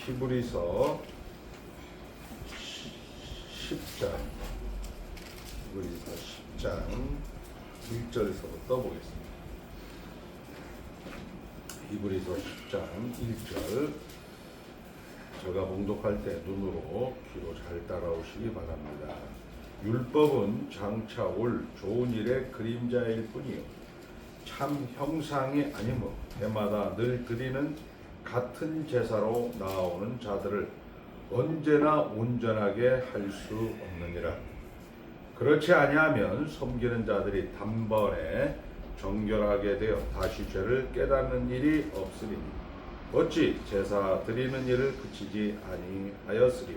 히브리서 10장 히브리서 10장 1절에서부터 보겠습니다. 히브리서 10장 1절 제가 봉독할 때 눈으로 귀로 잘 따라오시기 바랍니다. 율법은 장차 올 좋은 일의 그림자일 뿐이요 참 형상이 아니므로 해마다 늘 드리는 같은 제사로 나아오는 자들을 언제나 온전하게 할 수 없느니라. 그렇지 아니하면 섬기는 자들이 단번에 정결하게 되어 다시 죄를 깨닫는 일이 없으리니 어찌 제사 드리는 일을 그치지 아니하였으리.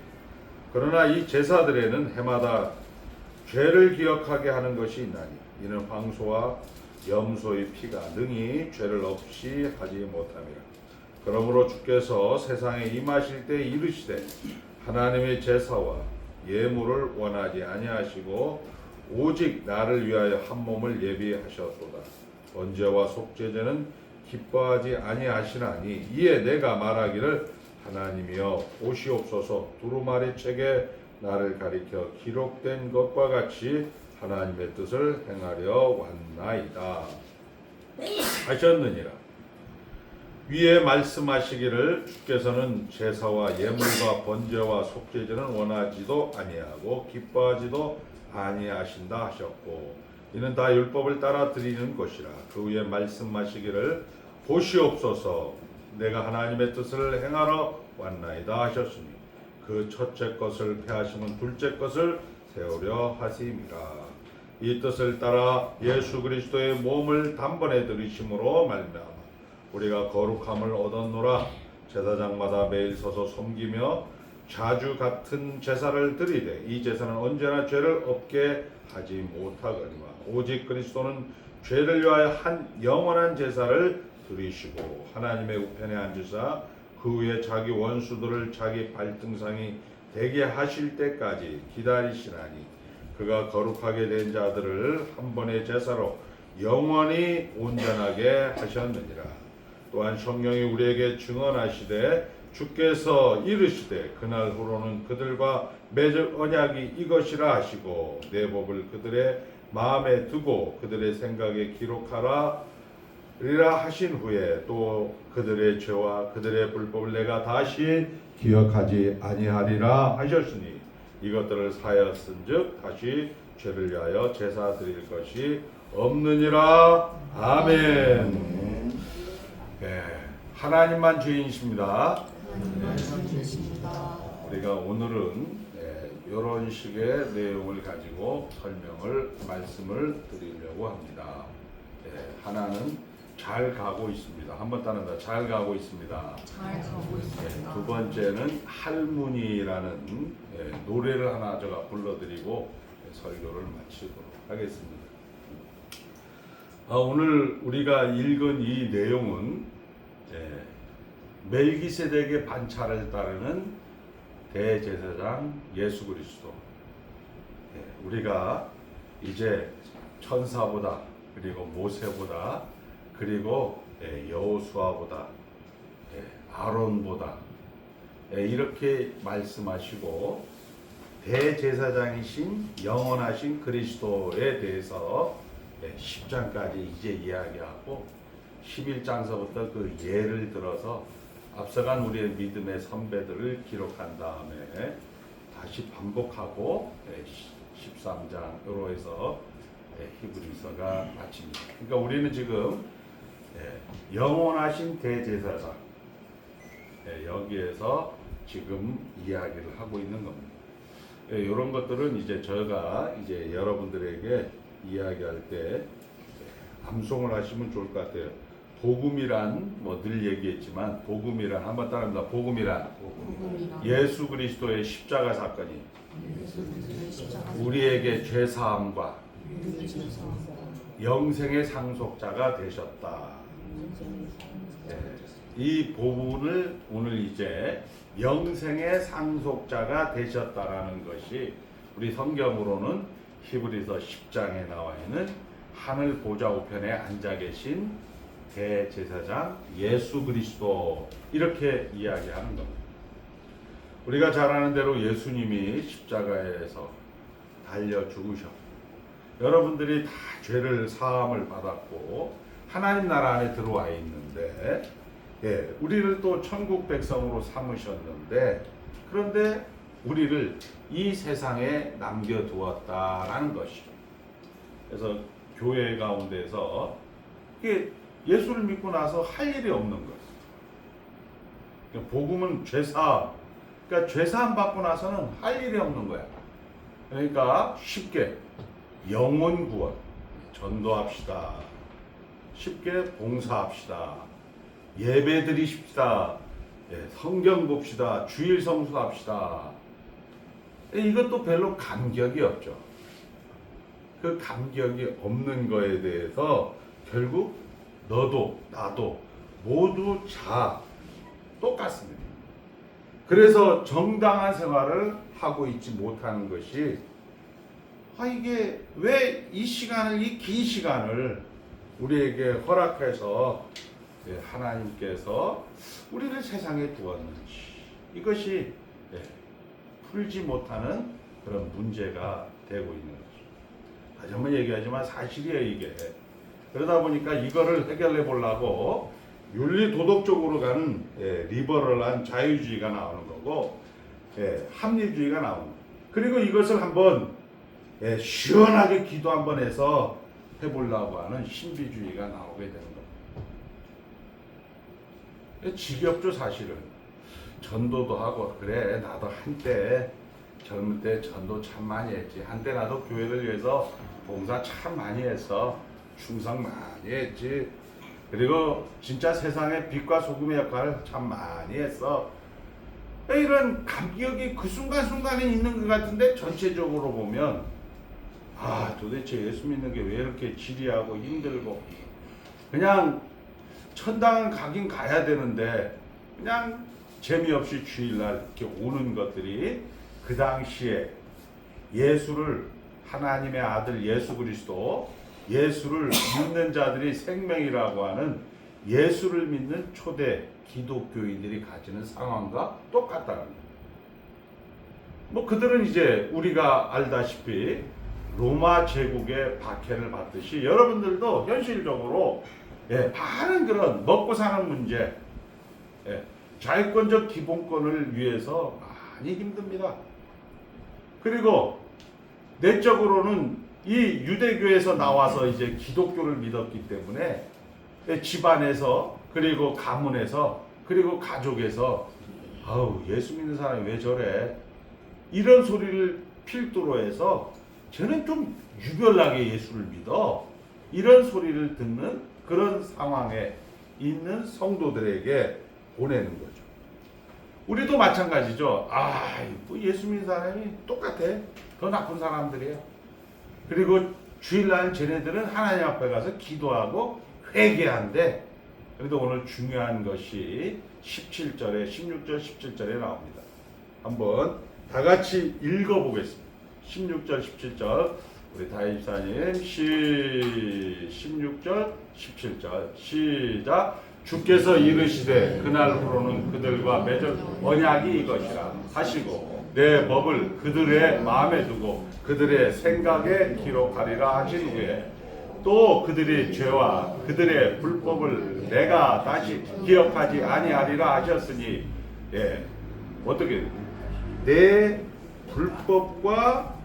그러나 이 제사들에는 해마다 죄를 기억하게 하는 것이 있나니 이는 황소와 염소의 피가 능히 죄를 없이 하지 못함이라. 그러므로 주께서 세상에 임하실 때 이르시되 하나님의 제사와 예물을 원하지 아니하시고 오직 나를 위하여 한 몸을 예비하셨도다. 번제와 속죄제는 기뻐하지 아니하시나니 이에 내가 말하기를 하나님이여 보시옵소서. 두루마리 책에 나를 가리켜 기록된 것과 같이 하나님의 뜻을 행하려 왔나이다 하셨느니라. 위에 말씀하시기를 주께서는 제사와 예물과 번제와 속죄제는 원하지도 아니하고 기뻐하지도 아니하신다 하셨고 이는 다 율법을 따라 드리는 것이라. 그 위에 말씀하시기를 보시옵소서 내가 하나님의 뜻을 행하러 왔나이다 하셨으니 그 첫째 것을 폐하시면 둘째 것을 세우려 하심이라. 이 뜻을 따라 예수 그리스도의 몸을 단번에 들이심으로 말미암아 우리가 거룩함을 얻었노라. 제사장마다 매일 서서 섬기며 자주 같은 제사를 드리되 이 제사는 언제나 죄를 없게 하지 못하거니와 오직 그리스도는 죄를 위하여 한 영원한 제사를 드리시고 하나님의 우편에 앉으사 그 위에 자기 원수들을 자기 발등상이 되게 하실 때까지 기다리시나니 그가 거룩하게 된 자들을 한 번의 제사로 영원히 온전하게 하셨느니라. 또한 성령이 우리에게 증언하시되 주께서 이르시되 그날 후로는 그들과 맺을 언약이 이것이라 하시고 내 법을 그들의 마음에 두고 그들의 생각에 기록하라 리라 하신 후에 또 그들의 죄와 그들의 불법을 내가 다시 기억하지 아니하리라 하셨으니 이것들을 사하였은즉 다시 죄를 위하여 제사 드릴 것이 없느니라. 아멘. 네, 하나님만 주인이십니다. 우리가 오늘은 이런 식의 내용을 가지고 말씀을 드리려고 합니다. 하나는 잘 가고 있습니다. 한번 따른다. 잘 가고 있습니다. 잘 가고 있습니다. 두 번째는 할문이라는 노래를 하나 제가 불러드리고 설교를 마치도록 하겠습니다. 오늘 우리가 읽은 이 내용은 멜기세덱의 반차를 따르는 대제사장 예수 그리스도. 우리가 이제 천사보다 그리고 모세보다 그리고 여호수아보다 아론보다 이렇게 말씀하시고 대제사장이신 영원하신 그리스도에 대해서 10장까지 이제 이야기하고 11장서부터 그 예를 들어서 앞서간 우리의 믿음의 선배들을 기록한 다음에 다시 반복하고 13장으로 해서 히브리서가 마칩니다. 그러니까 우리는 지금 영원하신 대제사장 여기에서 지금 이야기를 하고 있는 겁니다. 이런 것들은 이제 저가 이제 여러분들에게 이야기할 때 암송을 하시면 좋을 것 같아요. 복음이란 뭐 늘 얘기했지만 복음이란 한번 따라합니다. 복음이란 예수 그리스도의 십자가 사건이 우리에게 죄 사함과 영생의 상속자가 되셨다. 이 부분을 오늘 이제 영생의 상속자가 되셨다라는 것이 우리 성경으로는 히브리서 10장에 나와 있는 하늘 보좌 우편에 앉아 계신 대제사장 예수 그리스도 이렇게 이야기하는 겁니다. 우리가 잘 아는 대로 예수님이 십자가에서 달려 죽으셨고 여러분들이 다 죄를 사함을 받았고 하나님 나라 안에 들어와 있는데 우리를 또 천국 백성으로 삼으셨는데 그런데 우리를 이 세상에 남겨두었다라는 것이죠. 그래서 교회 가운데서 예수를 믿고 나서 할 일이 없는 거예요. 그러니까 복음은 죄사함. 그러니까 죄사함 받고 나서는 할 일이 없는 거야. 그러니까 쉽게 영혼 구원, 전도합시다. 쉽게 봉사합시다. 예배 드리십시다. 성경 봅시다. 주일 성수합시다. 이것도 별로 감격이 없죠. 그 감격이 없는 거에 대해서 결국 너도 나도 모두 다 똑같습니다. 그래서 정당한 생활을 하고 있지 못하는 것이 이게 왜 이 시간을 이 긴 시간을 우리에게 허락해서 하나님께서 우리를 세상에 두었는지 이것이 풀지 못하는 그런 문제가 되고 있는 거죠. 다시 한번 얘기하지만 사실이에요 이게. 그러다 보니까 이거를 해결해 보려고 윤리 도덕적으로 가는 리버럴한 자유주의가 나오는 거고 합리주의가 나오는 거고 그리고 이것을 한번 시원하게 기도 한번 해서 해보려고 하는 신비주의가 나오게 되는 겁니다. 지겹죠 사실은. 전도도 하고 그래 나도 한때 젊을 때 전도 참 많이 했지. 한때 나도 교회를 위해서 봉사 참 많이 했어. 충성 많이 했지. 그리고 진짜 세상의 빛과 소금의 역할을 참 많이 했어. 이런 감격이 그 순간순간에 있는 것 같은데 전체적으로 보면 도대체 예수 믿는 게 왜 이렇게 지리하고 힘들고 그냥 천당은 가긴 가야 되는데 그냥 재미없이 주일날 이렇게 오는 것들이 그 당시에 예수를 하나님의 아들 예수 그리스도 예수를 믿는 자들이 생명이라고 하는 예수를 믿는 초대 기독교인들이 가지는 상황과 똑같다는 거예요. 그들은 이제 우리가 알다시피 로마 제국의 박해를 받듯이 여러분들도 현실적으로 많은 그런 먹고 사는 문제, 자유권적 기본권을 위해서 많이 힘듭니다. 그리고 내적으로는 이 유대교에서 나와서 이제 기독교를 믿었기 때문에 집안에서 그리고 가문에서 그리고 가족에서 예수 믿는 사람이 왜 저래 이런 소리를 필두로 해서 쟤는 좀 유별나게 예수를 믿어 이런 소리를 듣는 그런 상황에 있는 성도들에게 보내는 거죠. 우리도 마찬가지죠. 예수 믿는 사람이 똑같아. 더 나쁜 사람들이야. 그리고 주일날 쟤네들은 하나님 앞에 가서 기도하고 회개한대. 그래도 오늘 중요한 것이 17절에 16절 17절에 나옵니다. 한번 다 같이 읽어보겠습니다. 16절 17절 우리 다임사님 16절 17절 시작. 주께서 이르시되 그날부로는 그들과 맺을 언약이 이것이라 하시고 내 법을 그들의 마음에 두고 그들의 생각에 기록하리라 하신 후에 또 그들의 죄와 그들의 불법을 내가 다시 기억하지 아니하리라 하셨으니 어떻게 내 불법과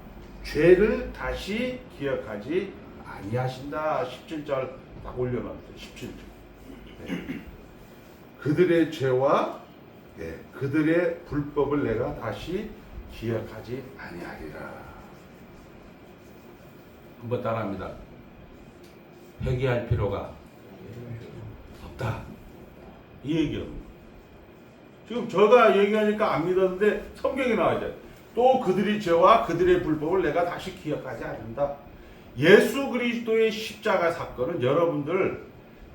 죄를 다시 기억하지 아니하신다. 17절 딱 올려놨어요. 17절 그들의 죄와 그들의 불법을 내가 다시 기억하지 아니하리라. 한번 따라합니다. 회개할 필요가 없다. 이 얘기입니다. 지금 제가 얘기하니까 안 믿었는데 성경에 나와있잖아요. 또 그들의 죄와 그들의 불법을 내가 다시 기억하지 않는다. 예수 그리스도의 십자가 사건은 여러분들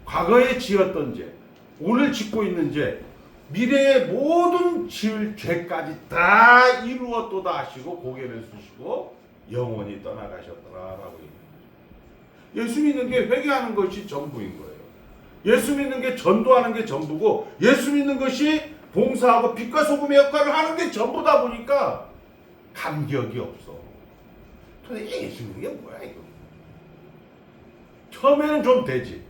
과거에 지었던 죄, 오늘 짓고 있는 죄, 미래의 모든 지을 죄까지 다 이루었도다 하시고 고개를 숙이시고 영원히 떠나가셨더라라고 얘기합니다. 예수 믿는 게 회개하는 것이 전부인 거예요. 예수 믿는 게 전도하는 게 전부고 예수 믿는 것이 봉사하고 빛과 소금의 역할을 하는 게 전부다 보니까 감격이 없어. 도대체 예수님이 뭐야 이거? 처음에는 좀 되지.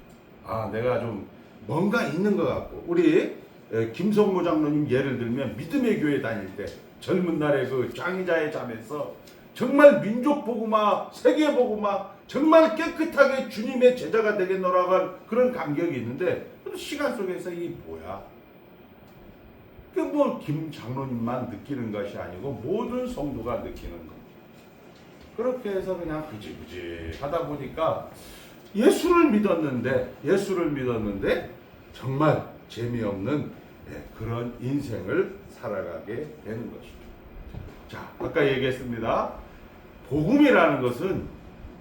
아, 내가 좀 뭔가 있는 것 같고. 우리 김성모 장로님 예를 들면 믿음의 교회 다닐 때 젊은 날에 그 장의자의 잠에서 정말 민족 복음화, 세계 복음화, 정말 깨끗하게 주님의 제자가 되겠노라고 한 그런 감격이 있는데 시간 속에서 이게 뭐야? 그 뭐 김 장로님만 느끼는 것이 아니고 모든 성도가 느끼는 거. 그렇게 해서 그냥 그지 하다 보니까 예수를 믿었는데 정말 재미없는 그런 인생을 살아가게 되는 것이죠. 자, 아까 얘기했습니다. 복음이라는 것은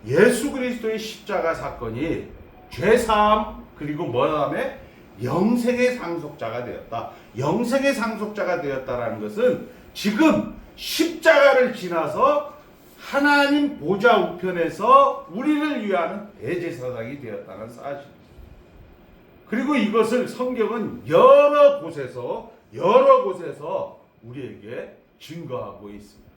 예수 그리스도의 십자가 사건이 죄사함 그리고 뭐 다음에 영생의 상속자가 되었다. 영생의 상속자가 되었다라는 것은 지금 십자가를 지나서 하나님 보좌 우편에서 우리를 위하는 대제사장이 되었다는 사실. 그리고 이것을 성경은 여러 곳에서 우리에게 증거하고 있습니다.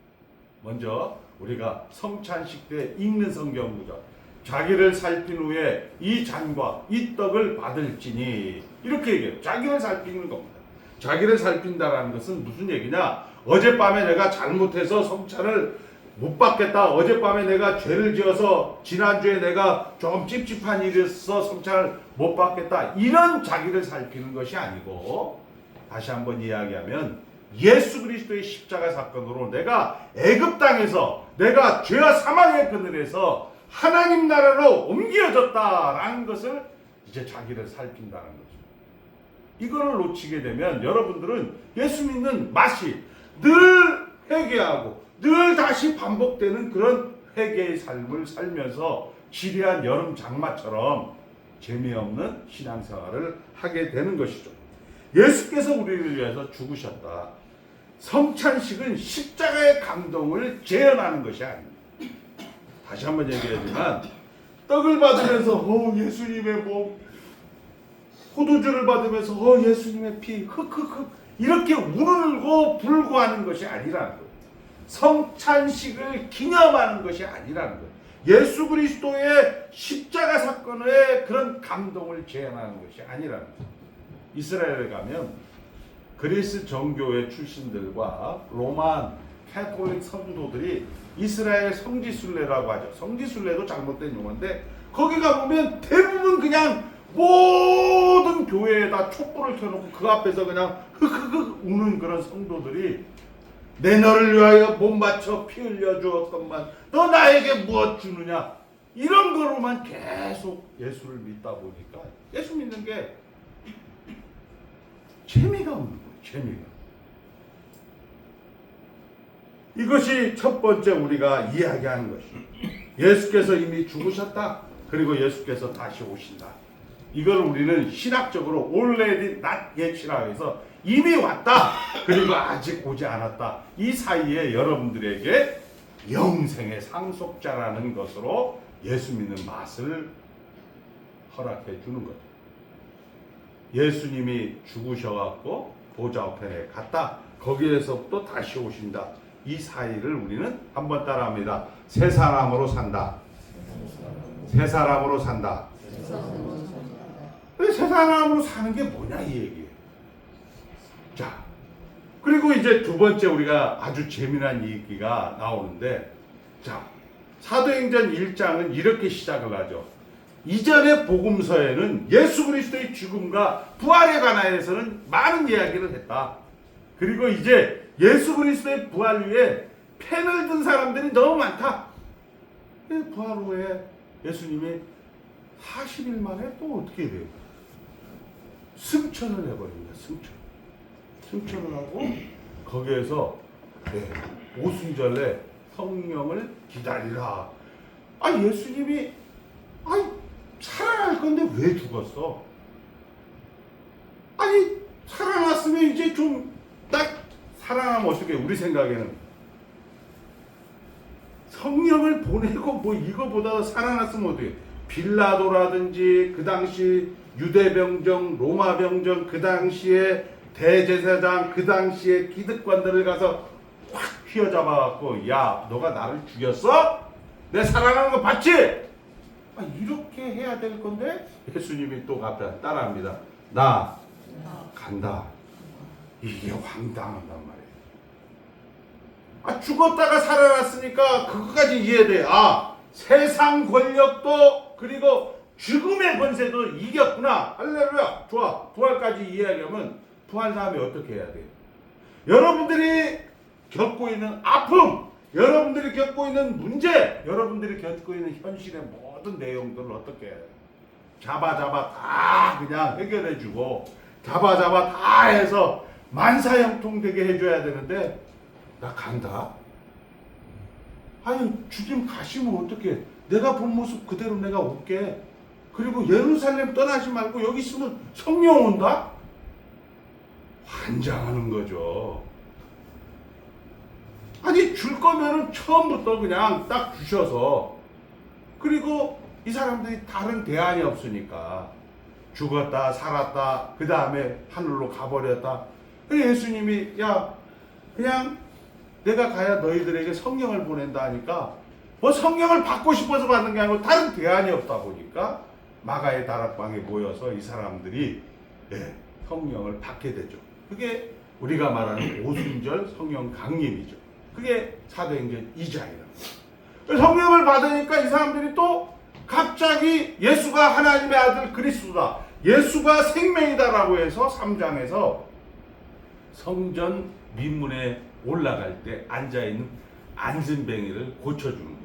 먼저 우리가 성찬식 때 읽는 성경 구절, 자기를 살핀 후에 이 잔과 이 떡을 받을지니, 이렇게 얘기해요. 자기를 살피는 겁니다. 자기를 살핀다라는 것은 무슨 얘기냐? 어젯밤에 내가 잘못해서 성찬을 못 받겠다. 어젯밤에 내가 죄를 지어서 지난주에 내가 좀 찝찝한 일이 있어서 성찬을 못 받겠다. 이런 자기를 살피는 것이 아니고, 다시 한번 이야기하면 예수 그리스도의 십자가 사건으로 내가 애굽 땅에서 내가 죄와 사망의 그늘에서 하나님 나라로 옮겨졌다라는 것을 이제 자기를 살핀다는 거죠. 이거를 놓치게 되면 여러분들은 예수 믿는 맛이 늘 회개하고 늘 다시 반복되는 그런 회개의 삶을 살면서 지리한 여름 장마처럼 재미없는 신앙생활을 하게 되는 것이죠. 예수께서 우리를 위해서 죽으셨다. 성찬식은 십자가의 감동을 재현하는 것이 아닙니다. 다시 한번 얘기하지만 떡을 받으면서 예수님의 몸, 포도주를 받으면서 예수님의 피, 흑흑흑 이렇게 울고 불고 하는 것이 아니라는 거예요. 성찬식을 기념하는 것이 아니라는 거예요. 예수 그리스도의 십자가 사건의 그런 감동을 재현하는 것이 아니라는 거예요. 이스라엘에 가면 그리스 정교회 출신들과 로만 캐톨릭 성도들이 이스라엘 성지순례라고 하죠. 성지순례도 잘못된 용어인데 거기 가보면 대부분 그냥 모든 교회에다 촛불을 켜놓고 그 앞에서 그냥 흑흑흑 우는 그런 성도들이 내 너를 위하여 몸 바쳐 피 흘려 주었건만 너 나에게 무엇 주느냐, 이런 거로만 계속 예수를 믿다 보니까 예수 믿는 게 재미가 없는 거예요. 재미가. 이것이 첫 번째 우리가 이야기하는 것이, 예수께서 이미 죽으셨다. 그리고 예수께서 다시 오신다. 이걸 우리는 신학적으로 already not yet이라고 해서 이미 왔다. 그리고 아직 오지 않았다. 이 사이에 여러분들에게 영생의 상속자라는 것으로 예수 믿는 맛을 허락해 주는 거죠. 예수님이 죽으셔갖고 보좌 우편에 갔다. 거기에서부터 다시 오신다. 이 사이를 우리는 한번 따라합니다. 새 사람으로 산다. 새 사람으로 산다. 새 사람으로 사는 게 뭐냐 이 얘기예요. 자, 그리고 이제 두 번째 우리가 아주 재미난 얘기가 나오는데, 자, 사도행전 1장은 이렇게 시작을 하죠. 이전의 복음서에는 예수 그리스도의 죽음과 부활에 관하여서는 많은 이야기를 했다. 그리고 이제 예수 그리스도의 부활 위에 펜을 든 사람들이 너무 많다. 부활 후에 예수님이 40일 만에 또 어떻게 돼요? 승천을 해버립니다. 승천을 하고 거기에서 오순절에 성령을 기다리라. 예수님이 살아날 건데 왜 죽었어? 살아났으면 이제 좀 딱 살아나면 어떻게, 우리 생각에는 성령을 보내고 뭐 이거보다 살아났으면 어떻게, 빌라도라든지 그 당시 유대 병정, 로마 병정, 그 당시에 대제사장 그 당시에 기득권들을 가서 확 휘어잡아갖고 야 너가 나를 죽였어? 내 살아나는 거 봤지? 이렇게 해야 될 건데 예수님이 또 앞에 따라합니다. 나 간다. 이게 황당하단 말이에요. 죽었다가 살아났으니까 그거까지 이해돼. 세상 권력도 그리고 죽음의 권세도 이겼구나. 할렐루야. 좋아. 부활까지 이해하려면 부활 다음에 어떻게 해야 돼요? 여러분들이 겪고 있는 아픔, 여러분들이 겪고 있는 문제, 여러분들이 겪고 있는 현실의 모든 내용들을 어떻게 해요? 잡아 다 그냥 해결해주고 잡아 다 해서 만사형통되게 해줘야 되는데 나 간다? 주님 가시면 어떡해? 내가 본 모습 그대로 내가 올게. 그리고 예루살렘 떠나지 말고 여기 있으면 성령 온다? 환장하는 거죠. 줄 거면은 처음부터 그냥 딱 주셔서, 그리고 이 사람들이 다른 대안이 없으니까 죽었다 살았다 그 다음에 하늘로 가버렸다. 예수님이 그냥 내가 가야 너희들에게 성령을 보낸다 하니까 성령을 받고 싶어서 받는 게 아니고 다른 대안이 없다 보니까 마가의 다락방에 모여서 이 사람들이 성령을 받게 되죠. 그게 우리가 말하는 오순절 성령 강림이죠. 그게 사도행전 2장이라. 성령을 받으니까 이 사람들이 또 갑자기 예수가 하나님의 아들 그리스도다, 예수가 생명이다라고 해서 3장에서 성전 민문에 올라갈 때 앉아있는 안진뱅이를 고쳐주는 거예요.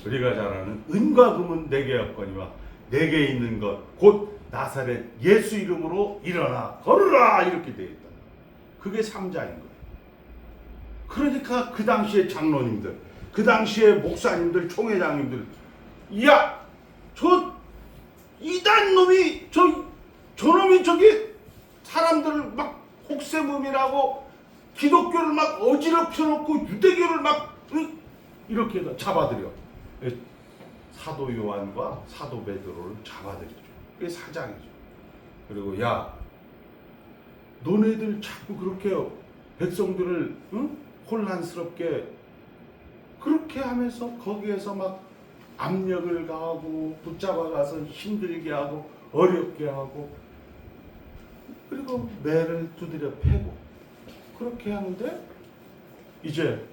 우리가 잘 아는 은과 금은 내게 없거니와 내게 있는 것 곧 나사렛 예수 이름으로 일어나 걸으라 이렇게 되어 있다. 그게 3장인 거예요. 그러니까 그 당시에 장로님들, 그 당시에 목사님들, 총회장님들, 저 이단 놈이 저놈이 저기 사람들을 막 혹세무민하고 기독교를 막 어지럽혀 놓고 유대교를 막 이렇게 해서 잡아들여. 사도 요한과 사도 베드로를 잡아들이죠. 그게 4장이죠. 그리고 너네들 자꾸 그렇게 백성들을 혼란스럽게 그렇게 하면서 거기에서 막 압력을 가하고 붙잡아가서 힘들게 하고 어렵게 하고 그리고 매를 두드려 패고 그렇게 하는데 이제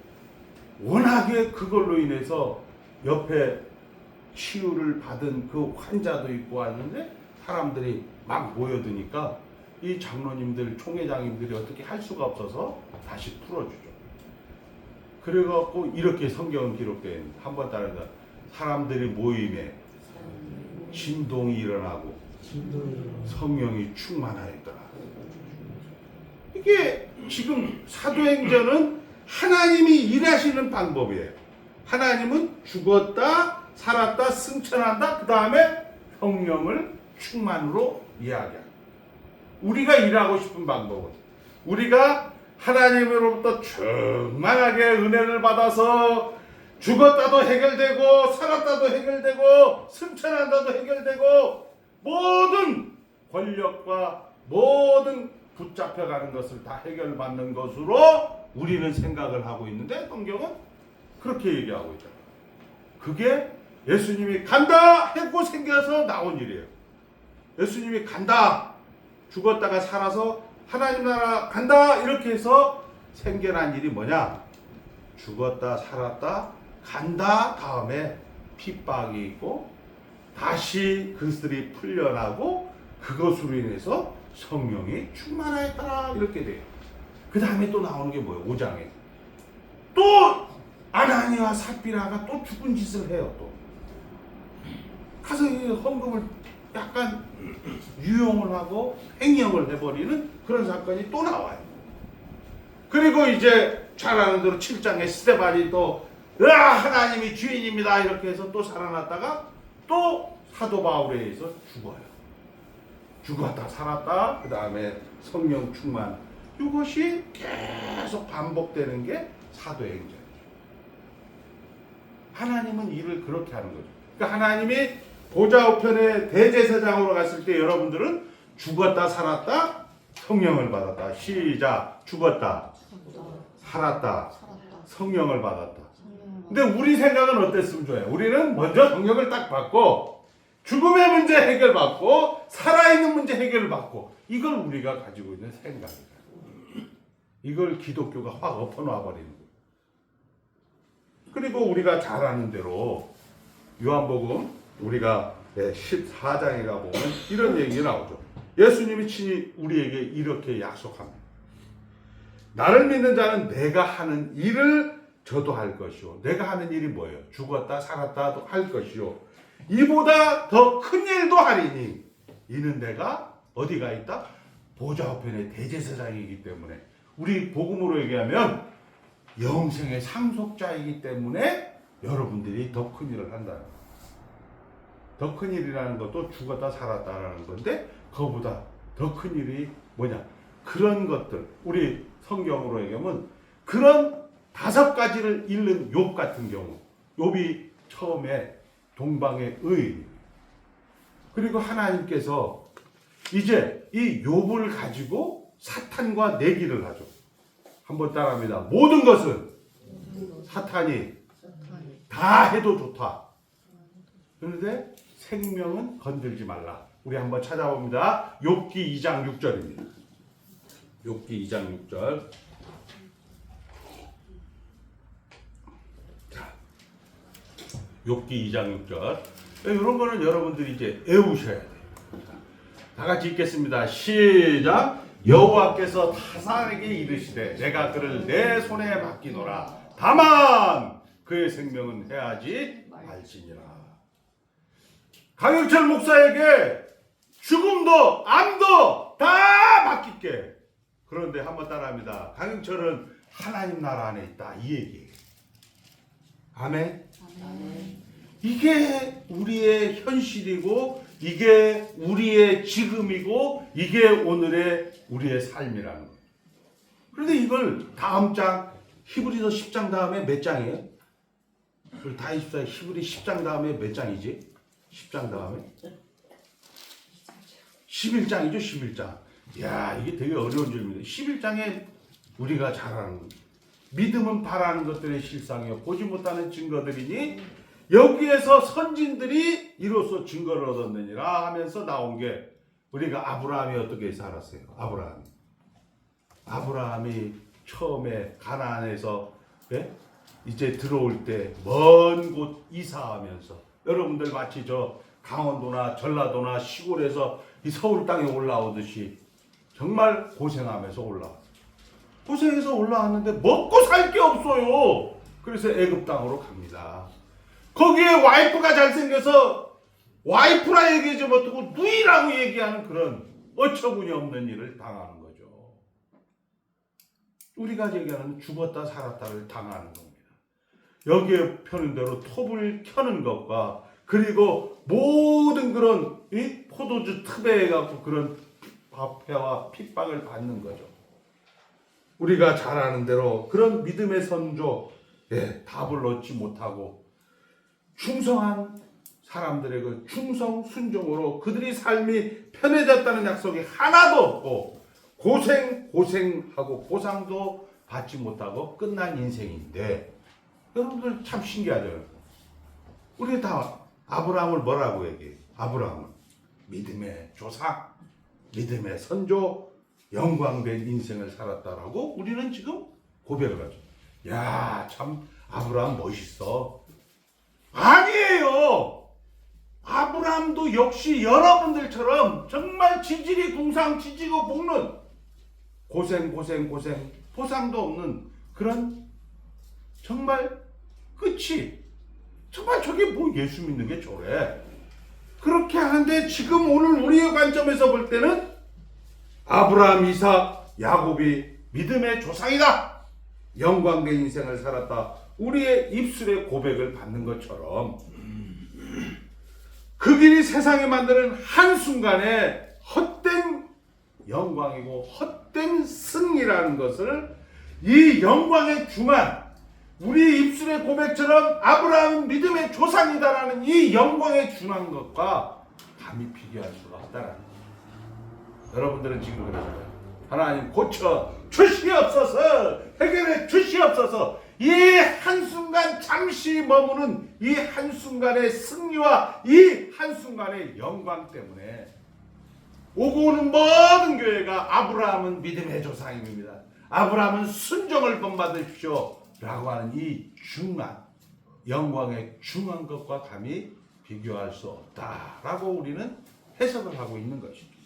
워낙에 그걸로 인해서 옆에 치유를 받은 그 환자도 있고 하는데 사람들이 막 모여드니까 이 장로님들, 총회장님들이 어떻게 할 수가 없어서 다시 풀어주죠. 그래갖고 이렇게 성경은 기록되어 있는, 한번 따라서 사람들이 모임에 진동이 일어나고 성령이 충만하였더라. 이게 지금 사도행전은 하나님이 일하시는 방법이에요. 하나님은 죽었다 살았다 승천한다 그 다음에 성령을 충만으로 이야기합니다. 우리가 일하고 싶은 방법은 우리가 하나님으로부터 충만하게 은혜를 받아서 죽었다도 해결되고 살았다도 해결되고 승천한다도 해결되고 모든 권력과 모든 붙잡혀가는 것을 다 해결받는 것으로 우리는 생각을 하고 있는데 성경은 그렇게 얘기하고 있잖아요. 그게 예수님이 간다 했고 생겨서 나온 일이에요. 예수님이 간다, 죽었다가 살아서 하나님 나라 간다 이렇게 해서 생겨난 일이 뭐냐? 죽었다 살았다 간다 다음에 핍박이 있고 다시 그들이 풀려나고 그것으로 인해서 성령이 충만하였더라 이렇게 돼요. 그 다음에 또 나오는 게 뭐예요? 5장에 또 아나니와 삽비라가 또 죽은 짓을 해요. 또 가서 헌금을 약간 유용을 하고 횡령을 해버리는 그런 사건이 또 나와요. 그리고 이제 잘 아는 대로 7장에 스데반이 또 하나님이 주인입니다 이렇게 해서 또 살아났다가 또 사도 바울에 의해서 죽어요. 죽었다 살았다 그 다음에 성령 충만, 이것이 계속 반복되는 게 사도행전이죠. 하나님은 일을 그렇게 하는 거죠. 그러니까 하나님이 보좌 우편에 대제사장으로 갔을 때 여러분들은 죽었다 살았다 성령을 받았다. 시작. 죽었다. 살았다. 성령을 받았다. 근데 우리 생각은 어땠으면 좋아요? 우리는 먼저 성령을 딱 받고 죽음의 문제 해결받고 살아있는 문제 해결받고 이걸 우리가 가지고 있는 생각이다. 이걸 기독교가 확 엎어놔 버리는 거예요. 그리고 우리가 잘 아는 대로 요한복음 우리가 14장에 가보면 이런 얘기 나오죠. 예수님이 친히 우리에게 이렇게 약속합니다. 나를 믿는 자는 내가 하는 일을 저도 할 것이요. 내가 하는 일이 뭐예요? 죽었다 살았다 할 것이요. 이보다 더 큰 일도 하리니 이는 내가 어디가 있다? 보좌 우편의 대제사장이기 때문에 우리 복음으로 얘기하면 영생의 상속자이기 때문에 여러분들이 더 큰 일을 한다는 거예요. 더 큰 일이라는 것도 죽었다 살았다라는 건데 그거보다 더 큰 일이 뭐냐? 그런 것들 우리 성경으로 얘기하면 그런 5가지를 읽는 욥 같은 경우 욥이 처음에 동방의 의인 그리고 하나님께서 이제 이 욥을 가지고 사탄과 내기를 하죠. 한번 따라합니다. 모든 것은 사탄이 다 해도 좋다. 그런데 생명은 건들지 말라. 우리 한번 찾아봅니다. 욥기 2장 6절입니다. 욥기 2장 6절. 자, 욥기 2장 6절. 이런 거는 여러분들이 이제 외우셔야 돼요. 다 같이 읽겠습니다. 시작. 여호와께서 타산에게 이르시되 내가 그를 내 손에 맡기노라. 다만 그의 생명은 해하지 말지니라. 강영철 목사에게 죽음도 암도 다 맡길게. 그런데 한번 따라합니다. 강영철은 하나님 나라 안에 있다. 이 얘기예요. 아멘. 아멘. 이게 우리의 현실이고 이게 우리의 지금이고 이게 오늘의 우리의 삶이라는 거예요. 그런데 이걸 다음 장 히브리서 10장 다음에 몇 장이에요? 우리 다 24, 히브리 10장 다음에 몇 장이지? 10장 다음에? 11장이죠, 11장. 이야, 이게 되게 어려운 질문이에요. 11장에 우리가 잘 아는 믿음은 바라는 것들의 실상이요 보지 못하는 증거들이니 여기에서 선진들이 이로써 증거를 얻었느니라 하면서 나온 게 우리가 아브라함이 어떻게 살았어요? 아브라함이 처음에 가나안에서 이제 들어올 때 먼 곳 이사하면서 여러분들 마치 저 강원도나 전라도나 시골에서 이 서울 땅에 올라오듯이 정말 고생하면서 올라왔어요. 고생해서 올라왔는데 먹고 살 게 없어요. 그래서 애굽 땅으로 갑니다. 거기에 와이프가 잘생겨서 와이프라 얘기하지 못하고 누이라고 얘기하는 그런 어처구니 없는 일을 당하는 거죠. 우리가 얘기하는 죽었다 살았다를 당하는 겁니다. 여기에 펴는 대로 톱을 켜는 것과 그리고 모든 그런 이 포도주 틈에 해갖고 그런 화폐와 핍박을 받는 거죠. 우리가 잘 아는 대로 그런 믿음의 선조 답을 얻지 못하고 충성한 사람들의 그 충성 순종으로 그들이 삶이 편해졌다는 약속이 하나도 없고 고생하고 보상도 받지 못하고 끝난 인생인데 여러분들 참 신기하죠. 우리 다 아브라함을 뭐라고 얘기해요? 아브라함은 믿음의 조상, 믿음의 선조, 영광된 인생을 살았다라고 우리는 지금 고백을 하죠. 야, 참 아브라함 멋있어. 아니에요. 아브라함도 역시 여러분들처럼 정말 지질이 궁상 지지고 볶는 고생 보상도 없는 그런 정말 끝이 정말 저게 뭐 예수 믿는 게 저래. 그렇게 하는데 지금 오늘 우리의 관점에서 볼 때는 아브라함, 이삭, 야곱이 믿음의 조상이다. 영광된 인생을 살았다. 우리의 입술의 고백을 받는 것처럼 그 길이 세상에 만드는 한순간에 헛된 영광이고 헛된 승리라는 것을 이 영광의 중한 우리 입술의 고백처럼 아브라함은 믿음의 조상이다라는 이 영광에 준한 것과 감히 비교할 수가 없다라는 거예요. 여러분들은 지금 그러잖아요. 하나님 고쳐 주시옵소서, 해결해 주시옵소서. 이 한순간 잠시 머무는 이 한순간의 승리와 이 한순간의 영광 때문에 오고 오는 모든 교회가 아브라함은 믿음의 조상입니다, 아브라함은 순종을 본받으십시오 라고 하는 이 중한 영광의 중한 것과 감히 비교할 수 없다라고 우리는 해석을 하고 있는 것입니다.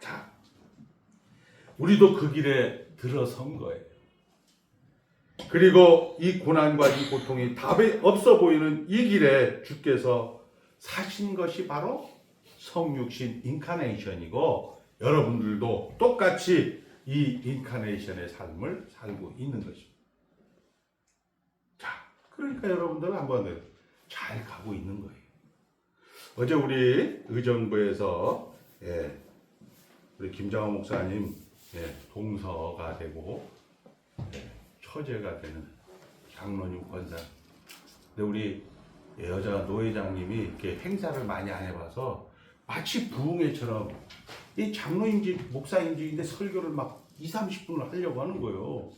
자, 우리도 그 길에 들어선 거예요. 그리고 이 고난과 이 고통이 답이 없어 보이는 이 길에 주께서 사신 것이 바로 성육신 인카네이션이고, 여러분들도 똑같이 이 인카네이션의 삶을 살고 있는 것입니다. 자, 그러니까 여러분들은 한번 잘 가고 있는 거예요. 어제 우리 의정부에서 우리 김장호 목사님 동서가 되고 처제가 되는 장로님 권사. 근데 우리 여자 노회장님이 이렇게 행사를 많이 안 해봐서 마치 부흥회처럼 이 장로인지 목사인지인데 설교를 막 20-30분을 하려고 하는 거예요.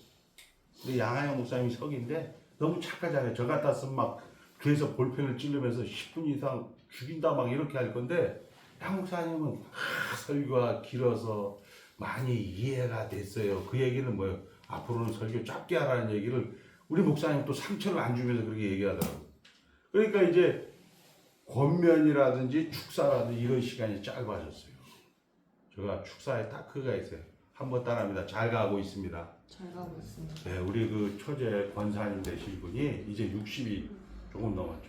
근데 양하영 목사님이 석인데 너무 착하잖아요. 저 같았으면 막 뒤에서 볼펜을 찌르면서 10분 이상 죽인다 막 이렇게 할 건데, 양 목사님은 설교가 길어서 많이 이해가 됐어요. 그 얘기는 뭐예요? 앞으로는 설교 짧게 하라는 얘기를 우리 목사님 또 상처를 안 주면서 그렇게 얘기하더라고요. 그러니까 이제 권면이라든지 축사라든지 이런 시간이 짧아졌어요. 제가 축사에 딱 그가 있어요. 한번 따라합니다. 잘 가고 있습니다. 잘 가고 있습니다. 네, 우리 그 처제 권사님 되실 분이 이제 60이 조금 넘었죠.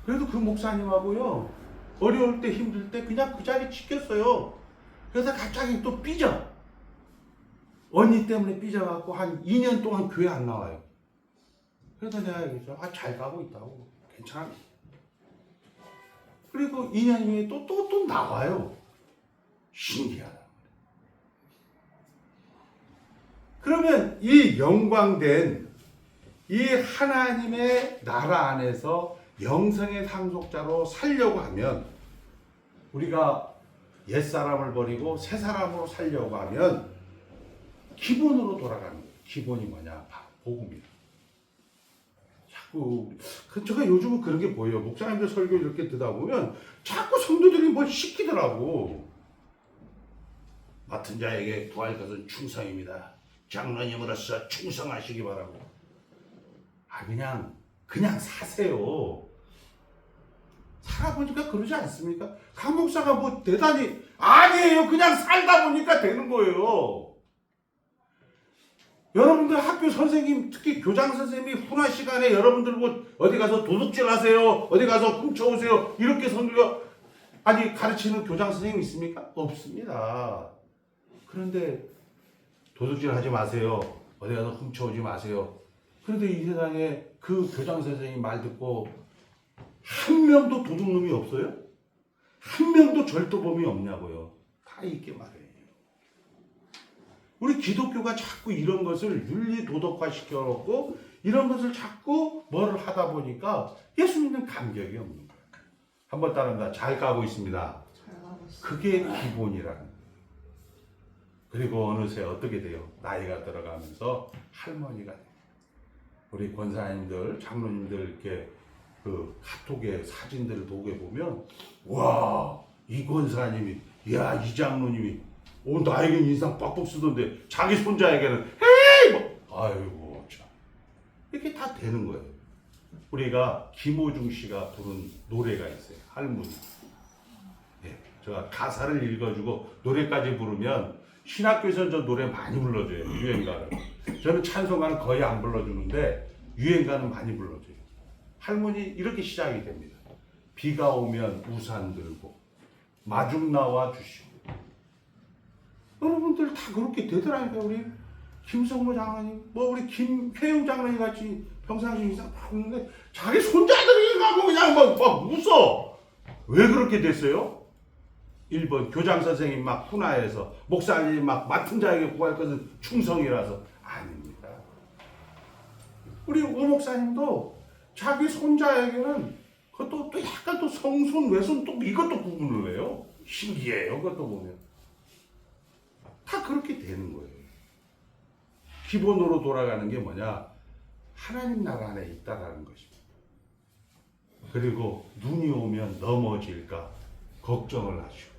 그래도 그 목사님하고요, 어려울 때 힘들 때 그냥 그 자리 지켰어요. 그래서 갑자기 또 삐져. 언니 때문에 삐져갖고 한 2년 동안 교회 안 나와요. 그래서 내가 얘기했죠. 잘 가고 있다고. 괜찮아. 그리고 2년 후에 또 나와요. 신기하다. 그러면 이 영광된 이 하나님의 나라 안에서 영생의 상속자로 살려고 하면, 우리가 옛사람을 버리고 새사람으로 살려고 하면 기본으로 돌아가는 거예요. 기본이 뭐냐? 복음이에요. 자꾸 제가 요즘은 그런 게 보여요. 목사님들 설교 이렇게 듣다 보면 자꾸 성도들이 뭘 시키더라고. 맡은 자에게 구할 것은 충성입니다. 장로님으로서 충성하시기 바라고. 그냥 사세요. 살아보니까 그러지 않습니까? 강 목사가 뭐 대단히 아니에요. 그냥 살다 보니까 되는 거예요. 여러분들 학교 선생님, 특히 교장 선생님이 훈화 시간에 여러분들 뭐 어디 가서 도둑질 하세요, 어디 가서 훔쳐오세요, 이렇게 선교가 가르치는 교장 선생님 있습니까? 없습니다. 그런데 도둑질 하지 마세요, 어디 가서 훔쳐오지 마세요. 그런데 이 세상에 그 교장 선생님 말 듣고 한 명도 도둑놈이 없어요? 한 명도 절도범이 없냐고요. 다 있게 말해요. 우리 기독교가 자꾸 이런 것을 윤리도덕화 시켜놓고 이런 것을 자꾸 뭐를 하다 보니까 예수 믿는 감격이 없는 거예요. 한번 따라합니다. 잘 가고 있습니다. 잘 가고 있습니다. 그게 기본이라는 거예요. 그리고 어느새 어떻게 돼요? 나이가 들어가면서 할머니가 돼요. 우리 권사님들, 장로님들 이렇게 그 카톡에 사진들을 보게 보면, 와, 이 권사님이, 야, 이 장로님이, 나에겐 인상 빡빡 쓰던데 자기 손자에게는 헤이 뭐, 아이고 참, 이렇게 다 되는 거예요. 우리가 김호중 씨가 부른 노래가 있어요. 할머니. 제가 가사를 읽어주고 노래까지 부르면 신학교에서는 저 노래 많이 불러줘요. 유행가를. 저는 찬송가는 거의 안 불러주는데 유행가는 많이 불러줘요. 할머니 이렇게 시작이 됩니다. 비가 오면 우산 들고 마중 나와 주시고. 여러분들 다 그렇게 되더라니까. 우리 김성모 장로님, 뭐 우리 김회용 장로님 같이 평상시 이상 바꾸는데 자기 손자들이 가고 그냥 막 웃어. 왜 그렇게 됐어요? 1번 교장 선생님 막 훈화해서, 목사님 막 맡은 자에게 구할 것은 충성이라서. 아닙니다. 우리 오 목사님도 자기 손자에게는 그것도 또 약간 또 성손 외손 또 이것도 구분을 해요. 신기해요. 그것도 보면. 다 그렇게 되는 거예요. 기본으로 돌아가는 게 뭐냐? 하나님 나라 안에 있다라는 것입니다. 그리고 눈이 오면 넘어질까 걱정을 하시고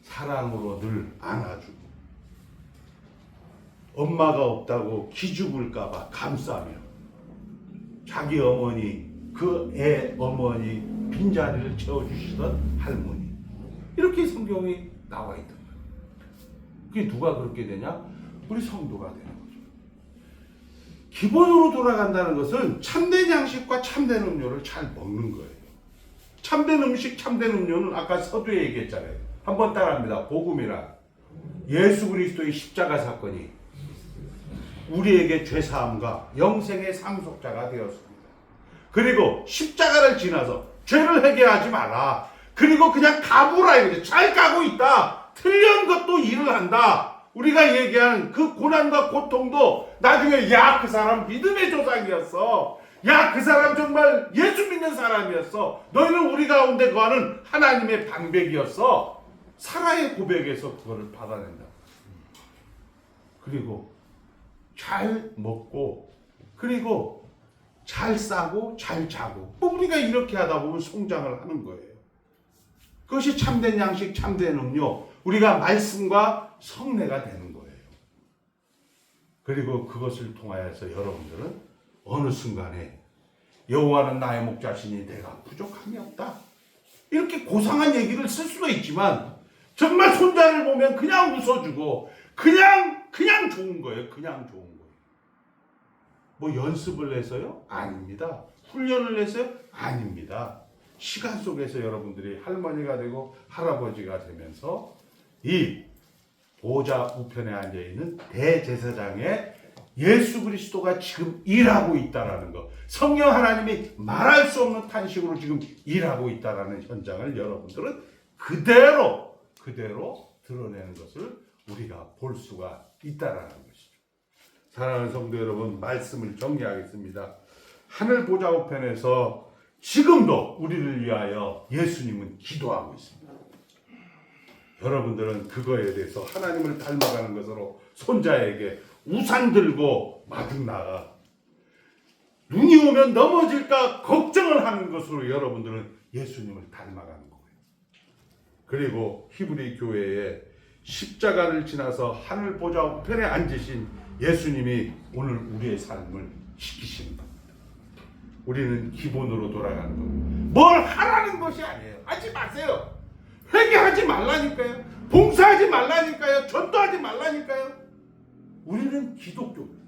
사랑으로 늘 안아주고 엄마가 없다고 기죽을까봐 감싸며 자기 어머니 그 애 어머니 빈자리를 채워주시던 할머니 이렇게 성경이 나와 있던 거예요. 그게 누가 그렇게 되냐? 우리 성도가 되는 거죠. 기본으로 돌아간다는 것은 참된 양식과 참된 음료를 잘 먹는 거예요. 참된 음식, 참된 음료는 아까 서두에 얘기했잖아요. 한번 따라합니다. 복음이란 예수 그리스도의 십자가 사건이 우리에게 죄사함과 영생의 상속자가 되었습니다. 그리고 십자가를 지나서 죄를 회개하지 마라. 그리고 그냥 가부라 이거죠. 잘 가고 있다. 틀린 것도 일을 한다. 우리가 얘기하는 그 고난과 고통도 나중에 야, 그 사람 믿음의 조상이었어. 야, 그 사람 정말 예수 믿는 사람이었어. 너희는 우리 가운데 거하는 하나님의 방백이었어. 사라의 고백에서 그거를 받아낸다. 그리고 잘 먹고 그리고 잘 싸고 잘 자고 우리가 이렇게 하다 보면 성장을 하는 거예요. 그것이 참된 양식, 참된 음료, 우리가 말씀과 성례가 되는 거예요. 그리고 그것을 통하여서 여러분들은 어느 순간에 여호와는 나의 목자시니 내가 부족함이 없다. 이렇게 고상한 얘기를 쓸 수도 있지만 정말 손자를 보면 그냥 웃어주고 그냥 좋은 거예요. 그냥 좋은 거예요. 뭐 연습을 해서요? 아닙니다. 훈련을 해서요? 아닙니다. 시간 속에서 여러분들이 할머니가 되고 할아버지가 되면서 이 보좌 우편에 앉아있는 대제사장의 예수 그리스도가 지금 일하고 있다라는 것, 성령 하나님이 말할 수 없는 탄식으로 지금 일하고 있다라는 현장을 여러분들은 그대로 드러내는 것을 우리가 볼 수가 있다라는 것이죠. 사랑하는 성도 여러분, 말씀을 정리하겠습니다. 하늘 보좌 우편에서 지금도 우리를 위하여 예수님은 기도하고 있습니다. 여러분들은 그거에 대해서 하나님을 닮아가는 것으로 손자에게 우산 들고 마중 나가 눈이 오면 넘어질까 걱정을 하는 것으로 여러분들은 예수님을 닮아가는 거예요. 그리고 히브리 교회에 십자가를 지나서 하늘 보좌 우편에 앉으신 예수님이 오늘 우리의 삶을 지키시는 겁니다. 우리는 기본으로 돌아가는 겁니다. 뭘 하라는 것이 아니에요. 하지 마세요. 회개하지 말라니까요. 봉사하지 말라니까요. 전도하지 말라니까요. 우리는 기독교입니다.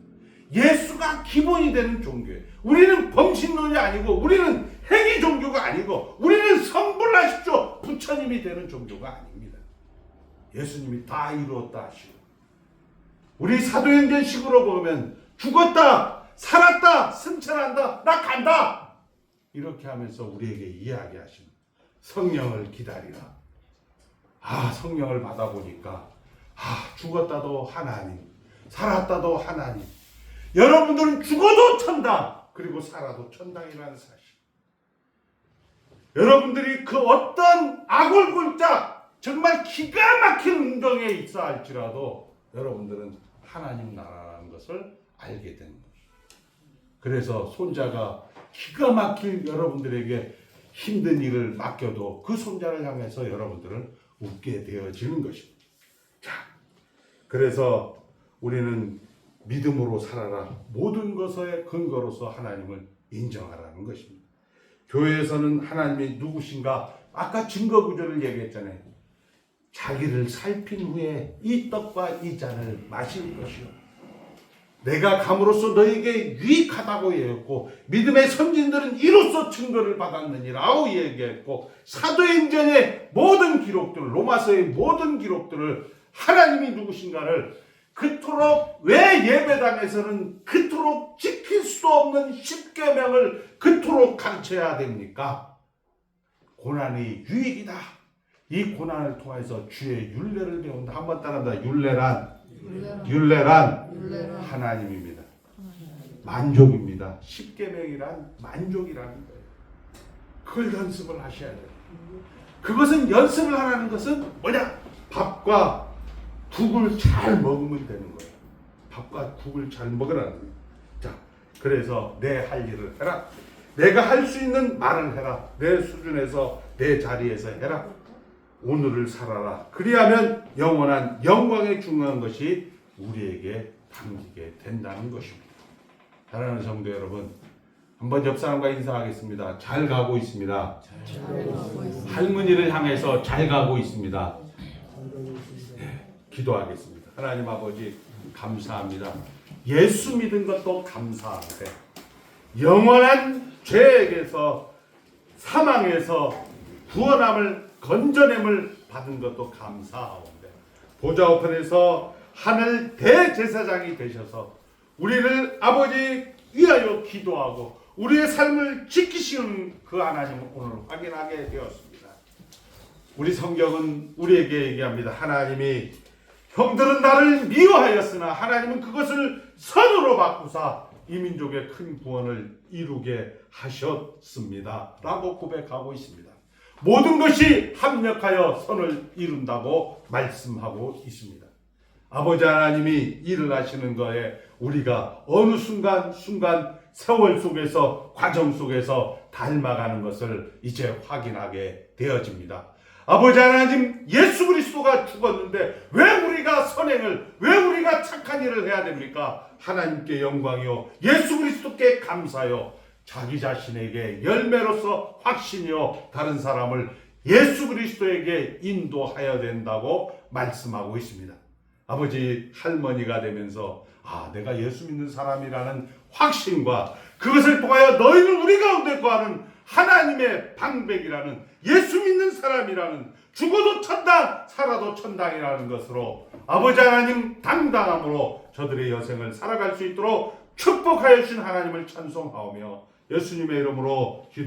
예수가 기본이 되는 종교예요. 우리는 범신론이 아니고 우리는 행위 종교가 아니고 우리는 성불하십시오 부처님이 되는 종교가 아닙니다. 예수님이 다 이루었다 하시고 우리 사도행전식으로 보면 죽었다 살았다 승천한다 나 간다 이렇게 하면서 우리에게 이야기하십니다. 성령을 기다리라. 성령을 받아보니까 죽었다도 하나님 살았다도 하나님. 여러분들은 죽어도 천당 그리고 살아도 천당이라는 사실. 여러분들이 그 어떤 아골골짝 정말 기가 막힌 운동에 있어 할지라도 여러분들은 하나님 나라라는 것을 알게 되는 것이죠. 그래서 손자가 기가 막힐 여러분들에게 힘든 일을 맡겨도 그 손자를 향해서 여러분들은 웃게 되어지는 것입니다. 자, 그래서 우리는 믿음으로 살아라. 모든 것의 근거로서 하나님을 인정하라는 것입니다. 교회에서는 하나님이 누구신가? 아까 증거 구절을 얘기했잖아요. 자기를 살핀 후에 이 떡과 이 잔을 마실 것이요. 내가 감으로써 너에게 유익하다고 얘기했고 믿음의 선진들은 이로써 증거를 받았느니라고 얘기했고 사도행전의 모든 기록들, 로마서의 모든 기록들을 하나님이 누구신가를 그토록 왜 예배당에서는 그토록 지킬 수 없는 십계명을 그토록 가르쳐야 됩니까? 고난이 유익이다. 이 고난을 통해서 주의 율례를 배운다. 한번 따라합니다. 율례란 하나님입니다. 만족입니다. 십계명이란 만족이라는 거예요. 그걸 연습을 하셔야 돼요. 그것은 연습을 하라는 것은 뭐냐? 밥과 국을 잘 먹으면 되는 거예요. 밥과 국을 잘 먹으라는 거예요. 자, 그래서 내 할 일을 해라. 내가 할 수 있는 말을 해라. 내 수준에서 내 자리에서 해라. 오늘을 살아라. 그리하면 영원한 영광에 중요한 것이 우리에게 담기게 된다는 것입니다. 사랑하는 성도 여러분, 한번 옆 사람과 인사하겠습니다. 잘 가고 있습니다. 할머니를 향해서 잘 가고 있습니다. 네, 기도하겠습니다. 하나님 아버지 감사합니다. 예수 믿은 것도 감사한데 영원한 죄에게서 사망에서 구원함을 건져냄을 받은 것도 감사하오는데 보좌 우편에서 하늘 대제사장이 되셔서 우리를 아버지 위하여 기도하고 우리의 삶을 지키시는 그 하나님을 오늘 확인하게 되었습니다. 우리 성경은 우리에게 얘기합니다. 하나님이 형들은 나를 미워하였으나 하나님은 그것을 선으로 바꾸사 이 민족의 큰 구원을 이루게 하셨습니다. 라고 고백하고 있습니다. 모든 것이 합력하여 선을 이룬다고 말씀하고 있습니다. 아버지 하나님이 일을 하시는 거에 우리가 어느 순간 세월 속에서 과정 속에서 닮아가는 것을 이제 확인하게 되어집니다. 아버지 하나님, 예수 그리스도가 죽었는데 왜 우리가 선행을, 왜 우리가 착한 일을 해야 됩니까? 하나님께 영광이요 예수 그리스도께 감사요 자기 자신에게 열매로서 확신이요 다른 사람을 예수 그리스도에게 인도하여야 된다고 말씀하고 있습니다. 아버지, 할머니가 되면서 내가 예수 믿는 사람이라는 확신과 그것을 통하여 너희는 우리 가운데 거하는 하나님의 방백이라는 예수 믿는 사람이라는 죽어도 천당 살아도 천당이라는 것으로 아버지 하나님 당당함으로 저들의 여생을 살아갈 수 있도록 축복하여 주신 하나님을 찬송하오며 예수님의 이름으로 기도